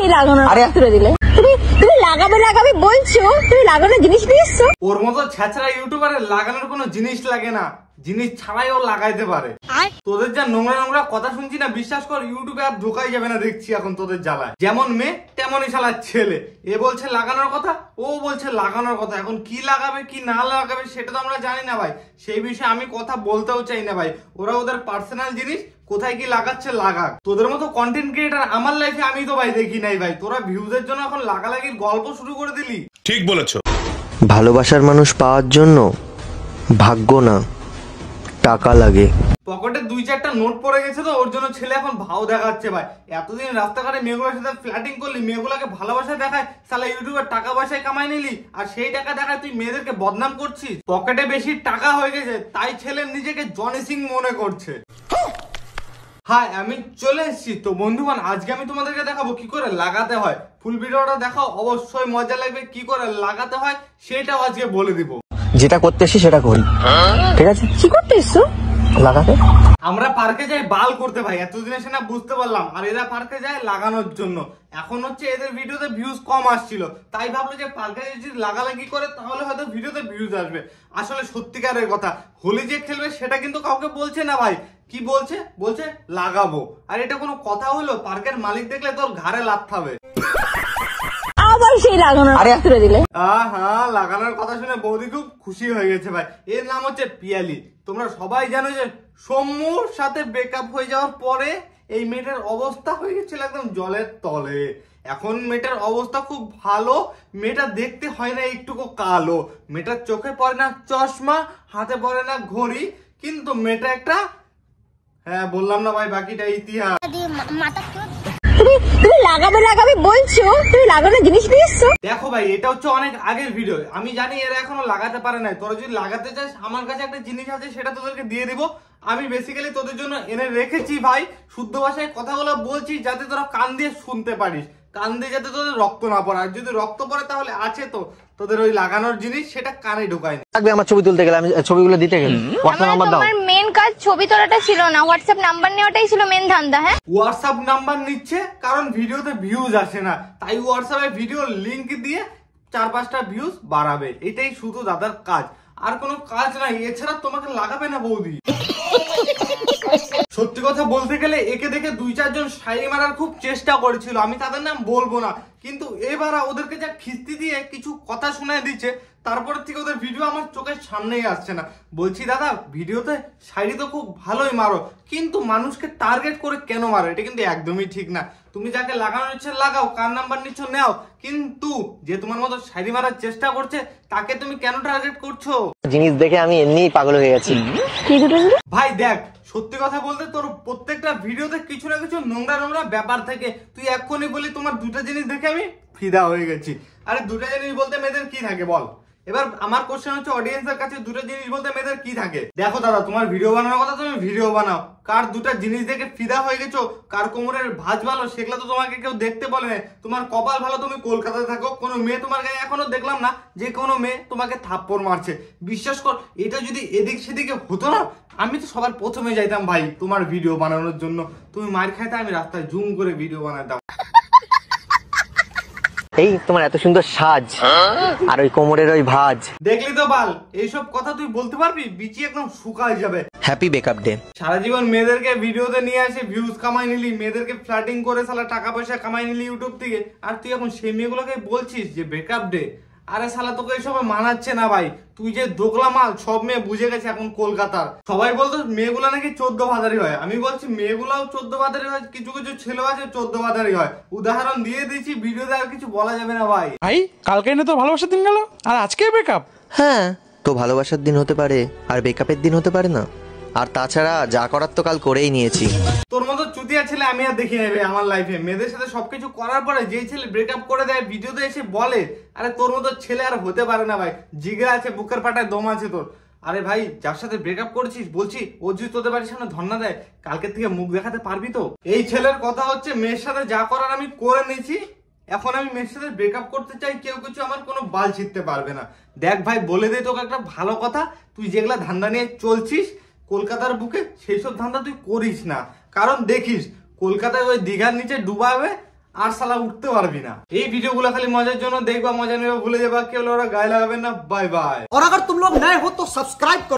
সেই লাগানোর তুলে দিলে। তুমি লাগাবে বলছো, তুমি লাগানোর জিনিস নিয়ে এসছো। ওর মতো ছ্যাচরা ইউটিউবারে লাগানোর কোনো জিনিস লাগে না, জিনিস ছাড়াই ও লাগাইতে পারে। তোদের যা নোংরা নোংরা কথা শুনছি না, বিশ্বাস কর ইউটিউবে আর ঢোকাই যাবে না দেখছি এখন তোদের জ্বালায়। যেমন মেয়ে তেমনই শালার ছেলে, এ বলছে লাগানোর কথা, ও বলছে লাগানোর কথা। এখন কি লাগাবে কি না লাগাবে সেটা তো আমরা জানি না ভাই, সেই বিষয়ে আমি কথা বলতেও চাই না ভাই। ওরা ওদের পার্সোনাল জিনিস, কোথায় কি লাগাচ্ছে লাগাক। তোদের মতো কন্টেন্ট ক্রিয়েটার আমার লাইফে আমি তো ভাই দেখি নাই ভাই। তোরা ভিউজের জন্য এখন লাগালাগির গল্প শুরু করে দিলি। ঠিক বলেছো। ভালোবাসার মানুষ পাওয়ার জন্য ভাগ্য না, টাকা লাগে। পকেটে 2-4টা নোট পড়ে গেছে তো ওর জন্য ছেলে এখন ভাও দেখাচ্ছে ভাই। এতদিন রাস্তাঘাটে মেয়েগুলোর সাথে ফ্ল্যাটিং করলি, মেয়েগুলোকে ভালোবাসা দেখায়, সালা ইউটিউবের টাকা পয়সায় কামাই নিলি, আর সেই টাকা দেখায় তুই মেয়েদেরকে বদনাম করছিস। পকেটে বেশি টাকা হয়ে গেছে তাই ছেলে নিজেকে জনি সিং মনে করছে। হাই, আমি চলে এসেছি তো বন্ধুগণ। আজকে আমি তোমাদেরকে দেখাবো কি করে লাগাতে হয়। ফুল ভিডিওটা দেখাও, অবশ্যই মজা লাগবে। কি করে লাগাতে হয় সেটাও আজকে বলে দিব। যেটা করতে এসছি সেটা করি, ঠিক আছে? কি করতে এসছো? লাগাতে। আমরা পার্কে যাই বাল করতে ভাই, এতদিন এসে না বুঝতে পারলাম। আর এরা পার্কে যায় লাগানোর জন্য। এখন হচ্ছে এদের ভিডিওতে ভিউজ কম আসছিল, তাই ভাবলো যে পার্কে যদি লাগালাগি করে তাহলে হয়তো ভিডিওতে ভিউজ আসবে। আসলে সত্যিকারের কথা, হোলি যে খেলবে সেটা কিন্তু কাউকে বলছে না ভাই। কি বলছে? বলছে লাগাবো। আর এটা কোনো কথা হলো? পার্কের মালিক দেখলে তোর ঘাড়ে লাথ খাবে। আবার সেই লাগানোর তুলে দিলে। হ্যাঁ, লাগানোর কথা শুনে বৌদি খুব খুশি হয়ে গেছে ভাই। এর নাম হচ্ছে পিয়ালি। তোমরা সবাই জানো যে সৌম্যর সাথে ব্রেকআপ হয়ে যাওয়ার পরে এই মেয়েটার অবস্থা হয়ে গেছিল একদম জলের তলে। এখন মেয়েটার অবস্থা খুব ভালো। মেয়েটা দেখতে হয় না একটুকু কালো, মেয়েটার চোখে পড়ে না চশমা, হাতে পড়ে না ঘড়ি, কিন্তু মেয়েটা একটা, হ্যাঁ বললাম না ভাই বাকিটা ইতিহাস। তুমি লাগাবে বলছো, তুমি লাগানোর জিনিস নিয়ে এসছো। দেখো ভাই, এটা হচ্ছে অনেক আগের ভিডিও, আমি জানি এরা এখনো লাগাতে পারে নাই। তোরা যদি লাগাতে চাস আমার কাছে একটা জিনিস আছে, সেটা তোদেরকে দিয়ে দিব। আমি বেসিক্যালি তোদের জন্য এনে রেখেছি ভাই। শুদ্ধ ভাষায় কথাগুলো বলছি যাতে তোরা কান দিয়ে শুনতে পারিস, কান দিয়ে যাতে তোদের রক্ত না পড়ে। আর যদি রক্ত পড়ে তাহলে আছে তো তোদের ওই লাগানোর জিনিস, সেটা কানে ঢোকায় না। আমার ছবি তুলতে গেলে, আমি ছবিগুলো দিতে গেলে হোয়াটসঅ্যাপ নাম্বার দাও। আমার মেন কাজ ছবি তোলাটা ছিল না, হোয়াটসঅ্যাপ নাম্বার নেওয়াটাই ছিল মেন ধান্দা। হ্যাঁ, হোয়াটসঅ্যাপ নাম্বার নিচ্ছে কারণ ভিডিওতে ভিউজ আসে না, তাই হোয়াটসঅ্যাপে ভিডিও লিংক দিয়ে 4-5টা ভিউজ বাড়াবে। এটাই শুধু দাদার কাজ, আর কোনো কাজ নাই। এছাড়া তোমাকে লাগাবে না বৌদি। সত্যি কথা বলতে গেলে একে দেখে 2-4 জন শাড়ি মারার খুব চেষ্টা করেছিল, আমি তাদের নাম বলবো না, কিন্তু এবার ওদেরকে যা খিস্তি দিয়ে কিছু কথা শোনায় দিচ্ছে, তারপর থেকে ওদের ভিডিও আমার চোখের সামনেই আসছে না। বলছি দাদা, ভিডিওতে শাড়ি তো খুব ভালোই মারো, কিন্তু মানুষকে টার্গেট করে কেন মারো? এটা কিন্তু একদমই ঠিক না। তুমি যাকে লাগানো ইচ্ছে লাগাও, কার নাম্বার নিচ্ছ নাও, কিন্তু যে তোমার মতো শাড়ি মারার চেষ্টা করছে তাকে তুমি কেন টার্গেট করছো? জিনিস দেখে আমি এমনিই পাগল হয়ে গেছি। ভাই দেখ, সত্যি কথা বলতে তোর প্রত্যেকটা ভিডিওতে কিছু না কিছু নোংরা নোংরা ব্যাপার থাকে। তুই এক্ষুনি বলি তোমার 2টা জিনিস দেখে আমি ফিদা হয়ে গেছি। আরে 2টা জিনিস বলতে মেয়েদের কি থাকে বল? এবার আমার কোশ্চেন হচ্ছে অডিয়েন্সের কাছে, 2টা জিনিস বলতে মেয়েদের কি থাকে? দেখো দাদা, তোমার ভিডিও বানানোর কথা, তুমি ভিডিও বানাও। কার 2টা জিনিস দেখে ফিদা হয়ে গেছো, কার কোমরের ভাঁজ ভালো, সেগুলো তো তোমাকে কেউ দেখতে বলে না। তোমার কপাল ভালো, তুমি কলকাতায় থাকো, কোনো মেয়ে তোমার গায়ে এখনো দেখলাম না যে কোনো মেয়ে তোমাকে থাপ্পড় মারছে। বিশ্বাস কর, এটা যদি এদিক সেদিকে হতো না, আমি তো সবার প্রথমে যাইতাম ভাই তোমার ভিডিও বানানোর জন্য। তুমি মার খাইতে, আমি রাস্তায় জুম করে ভিডিও বানাতাম। এই তোমার এত সুন্দর সাজ আর ওই কোমরের ওই ভাঁজ, দেখলি তো বাল, এইসব কথা তুই বলতে পারবি? বিচি একদম শুকায় যাবে। Happy breakup day. সারা জীবন মেয়েদেরকে ভিডিওতে নিয়ে আসে ভিউজ কামাই নিলি, মেয়েদেরকে ফ্ল্যাটিং করে সালা টাকা পয়সা কামাই নিলি ইউটিউব থেকে, আর তুই এখন সেই মেয়েগুলোকে বলছিস যে ব্রেকআপ ডে। আরে শালা, তোকে এসব মানাচ্ছে না ভাই। তুই যে দোকলা মাল, সব মেয়ে বুঝে গেছে এখন কলকাতার। সবাই বলতো মেয়েগুলা নাকি 14 ভাতারি হয়, আমি বলছি মেয়েগুলাও 14 ভাতারি হয়, কিছু কিছু ছেলে আছে 14 ভাতারি হয়। উদাহরণ দিয়ে দিয়েছি, ভিডিওতে আর কিছু বলা যাবে না ভাই। ভাই, কালকে না তো ভালোবাসার দিন গেল, আর আজকে ব্রেকআপ। হ্যাঁ, তো ভালোবাসার দিন হতে পারে আর ব্রেকআপের দিন হতে পারে না। আর তাছাড়া যা করার তো কাল করেই নিয়েছি। তোর মতো চুতিয়া ছেলে আমি আর দেখি নেবে আমার লাইফে। মেয়েদের সাথে সবকিছু করার পরে যে ছেলে ব্রেকআপ করে দেয় ভিডিওতে এসে বলে, আরে তোর মতো ছেলে আর হতে পারে না ভাই। জিগরা আছে, বুকের পাটায় দম আছে তোর। আরে ভাই, যার সাথে ব্রেকআপ করেছিস বলছি, ও যদি তোদের বাড়ির সামনে ধর্ণা দেয়, কালকে থেকে মুখ দেখাতে পারবি তো? এই ছেলের কথা হচ্ছে, মেয়ের সাথে যা করার আমি করে নিয়েছি, এখন আমি মেয়ের সাথে ব্রেকআপ করতে চাই, কেউ কিছু আমার কোনো বাল ছিঁড়তে পারবে না। দেখ ভাই, বলে দে তোকে একটা ভালো কথা, তুই যেগুলা ধান্দা নিয়ে চলছিস কলকাতার বুকে, সেই সব ধান্দা তুই করিস না। কারণ দেখিস কলকাতায় ওই দীঘার নিচে ডুবাবে, আর শালা উঠতে পারবি না। এই ভিডিওগুলো খালি মজার জন্য দেখবা, মজা নেবে, ভুলে যাবা, কেউ ওরা গায়ে লাগাবেন না। Bye bye. और अगर तुम लोग नए हो तो सब्सक्राइब करो।